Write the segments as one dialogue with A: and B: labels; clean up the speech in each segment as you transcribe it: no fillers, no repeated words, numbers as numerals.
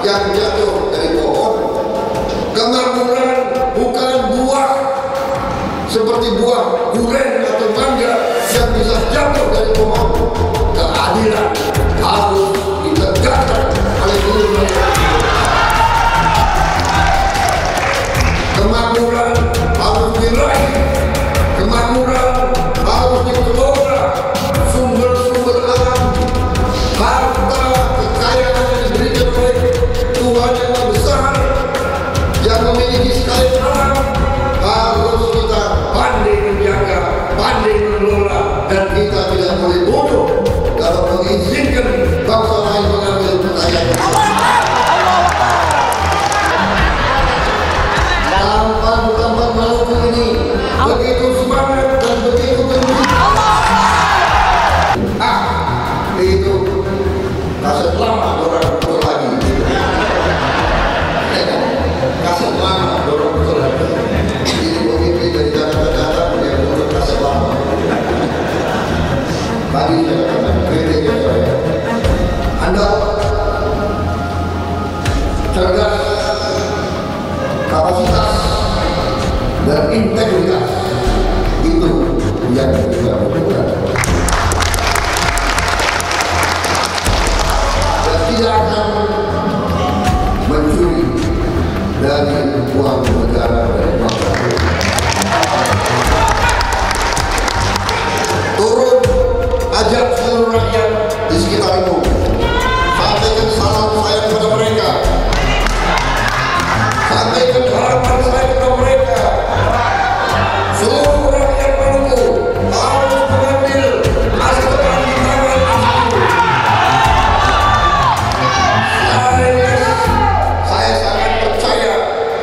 A: yang jatuh dari pohon. Kemakmuran bukan buah seperti buah durian atau mangga yang bisa jatuh dari pohon. Keadilan harus ditegakkan oleh seluruh masyarakat. Kemakmuran harus diraih, kemakmuran harus dikelola. Sumber-sumber alam, harta kekayaan yang diberikan oleh Tuhan yang Maha Besar yang memiliki sekalian alam harus kita pandai menjaga, pandai mengelola, dan kita tidak boleh bodoh kalau mengizinkan bangsa lain mengambil kekayaan. Tampang Maluku ini begitu semangat dan begitu gembira. Itu kaset lama orang betul lagi. Kaset lama orang betul lagi. Ini pemimpin dari data-data yang menurut kaset lama. Tadi saya katakan kritik saya. Anda cerdas, kapasitas, dan integritas itu yang kita butuhkan. Dan tidak akan mencuri dari uang negara dari bangsa. Turun, ajak seluruh rakyat di sekitarmu. Sampaikan salam saya kepada mereka. Sampaikan harapan saya kepada mereka. Seluruh rakyat Maluku harus mengambil masa depan di tangan aku. Saya sangat percaya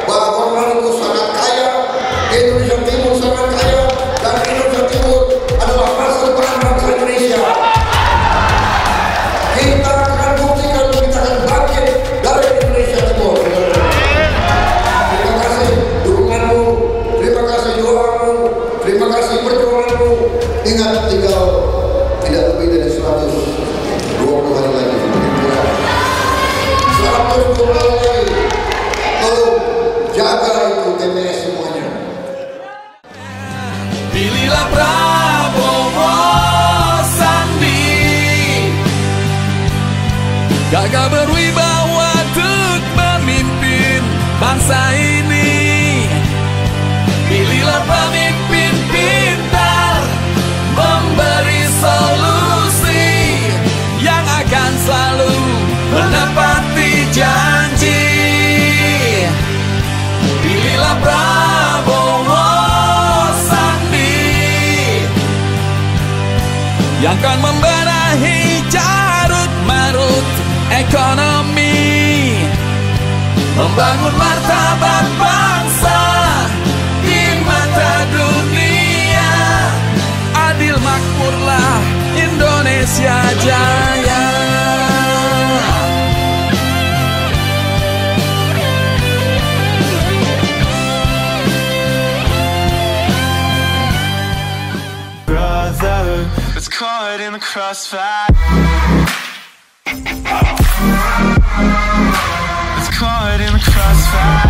A: bahwa Maluku sangat kaya, Indonesia Timur sangat kaya, dan Indonesia Timur adalah masa depan bangsa Indonesia. Kita akan buktikan, kita akan bangkit dari Indonesia Timur. Terima kasih dukunganmu, terima kasih doamu, terima kasih perjuanganmu. Ingat, tinggal tidak lebih dari 120 hari lagi. 120 hari lagi. Tolong jaga itu TPS semuanya.
B: Pilihlah Prabowo Sandi, gagah berwibawa untuk memimpin bangsa ini. Pilihlah pemimpin pintar, memberi solusi yang akan selalu menepati janji. Pilihlah Prabowo Sandi yang akan membenahi carut marut ekonomi, membangun martabat bangsa di mata dunia. Adil makmurlah Indonesia Jaya.
C: Brother, it's caught in the crossfire. It's caught in the crossfire.